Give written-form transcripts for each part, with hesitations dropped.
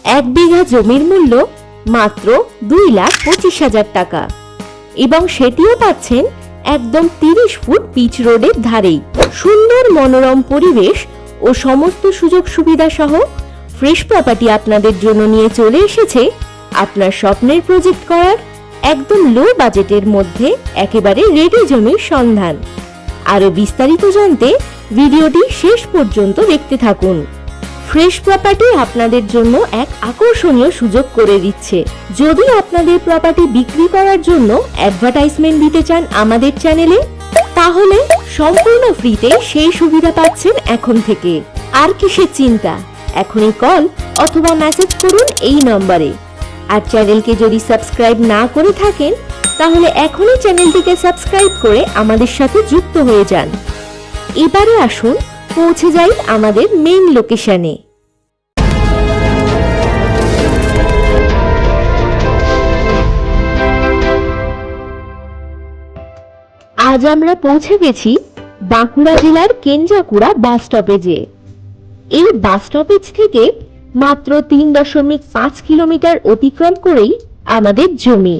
1 বিঘা জমির মূল্য মাত্র 2,25,000 টাকা এবং সেটিও পাচ্ছেন একদম 30 ফুট পিচ রোডের ধারেই। সুন্দর মনোরম পরিবেশ ও সমস্ত সুযোগ সুবিধা সহ ফ্রেশ প্রপার্টি আপনাদের জন্য নিয়ে চলে এসেছে আপনার স্বপ্নের প্রজেক্ট করার একদম লো বাজেটের মধ্যে একেবারে রেডি জমির সন্ধান। আরো বিস্তারিত জানতে ভিডিওটি শেষ পর্যন্ত দেখতে থাকুন। ফ্রেশ প্রপার্টি আপনাদের জন্য এক আকর্ষণীয় সুযোগ করে দিচ্ছে। যদি আপনাদের প্রপার্টি বিক্রি করার জন্য অ্যাডভার্টাইজমেন্ট দিতে চান আমাদের চ্যানেলে, তাহলে সম্পূর্ণ ফ্রিতে সেই সুবিধা পাচ্ছেন এখন থেকে। আর কিসের চিন্তা, এখনই কল অথবা মেসেজ করুন এই নম্বরে। আর চ্যানেলকে যদি সাবস্ক্রাইব না করে থাকেন, তাহলে এখনই চ্যানেলটিকে সাবস্ক্রাইব করে আমাদের সাথে যুক্ত হয়ে যান। এবারে আসুন পৌঁছে যাই আমাদের মেইন লোকেশনে। আজ আমরা পৌঁছে গেছি বাঁকুড়া জেলার কেঞ্জাকুড়া বাস স্টপেজে। এই বাস স্টপেজ থেকে মাত্র 3.5 কিলোমিটার অতিক্রম করেই আমাদের জমি।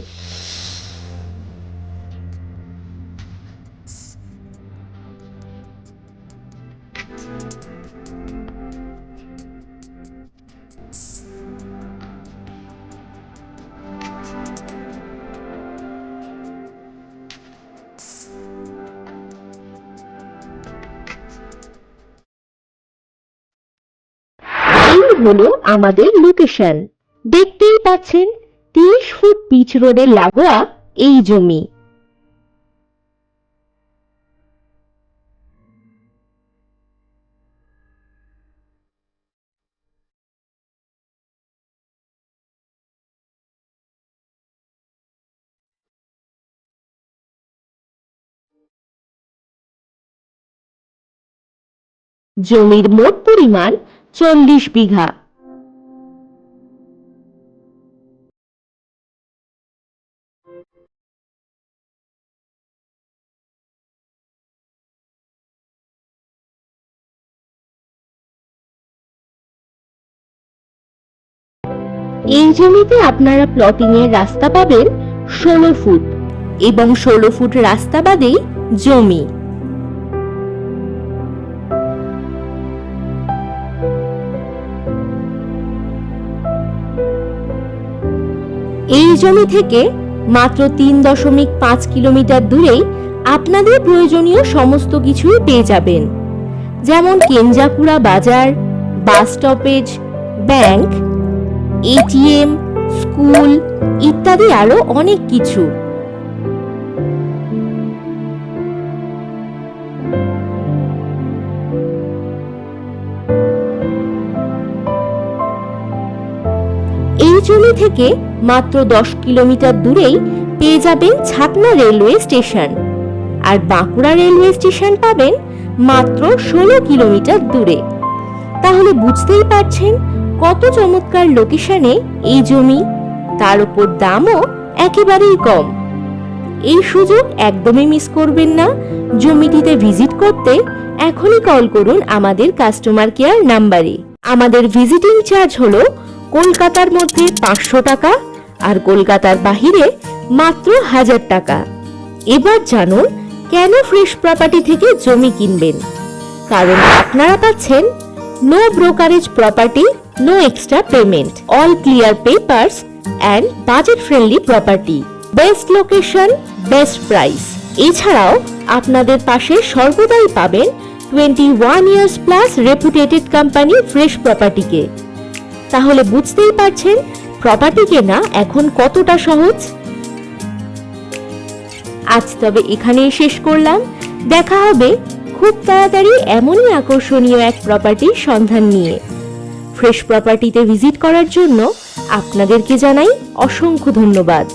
হলো আমাদের লোকেশন। দেখতেই পাচ্ছেন 30 ফুট পিচ রোডের লাগোয়া এই জমি। জমির মোট পরিমাণ 40 বিঘা। এই জমিতে আপনারা প্লটিং এর রাস্তা পাবেন 16 ফুট এবং 16 ফুট রাস্তা বাদেই জমি। এই জমি থেকে মাত্র 3.5 কিলোমিটার দূরেই আপনাদের প্রয়োজনীয় সমস্ত কিছুই পেয়ে যাবেন, যেমন কেঞ্জাকুড়া বাজার, bus stoppage, bank, ATM, school ইত্যাদি আরো অনেক কিছু। এই জমি থেকে মাত্র 10 কিলোমিটার দূরেই পেয়ে যাবেন ছাতনা রেলওয়ে স্টেশন, আর বাঁকুড়া রেলওয়ে স্টেশন পাবেন মাত্র 16 কিলোমিটার দূরে। তাহলে বুঝতেই পারছেন কত চমৎকার লোকেশনে এই জমি, তার উপর দামও একেবারেই কম। এই সুযোগ একদমই মিস করবেন না। জমিটিতে ভিজিট করতে এখনই কল করুন আমাদের কাস্টমার কেয়ার নাম্বারে। আমাদের ভিজিটিং চার্জ হলো কলকাতার মধ্যে 500 টাকা আর কলকাতার বাহিরে মাত্র 1000 টাকা। এবার জানুন কেন ফ্রেশ প্রপার্টি থেকে জমি কিনবেন। কারণ আপনারা পাচ্ছেন no brokerage property, no extra payment, all clear papers and budget friendly property, best location, best price. এছাড়াও আপনাদের পাশে সর্বদাই পাবেন 21 years plus reputated company fresh প্রপার্টিকে। তাহলে বুঝতেই পারছেন প্রপার্টি কেনা এখন কতটা সহজ। আজ তবে এখানেই শেষ করলাম। দেখা হবে খুব তাড়াতাড়ি এমনই আকর্ষণীয় এক প্রপার্টির সন্ধান নিয়ে। ফ্রেশ প্রপার্টিতে ভিজিট করার জন্য আপনাদেরকে জানাই অসংখ্য ধন্যবাদ।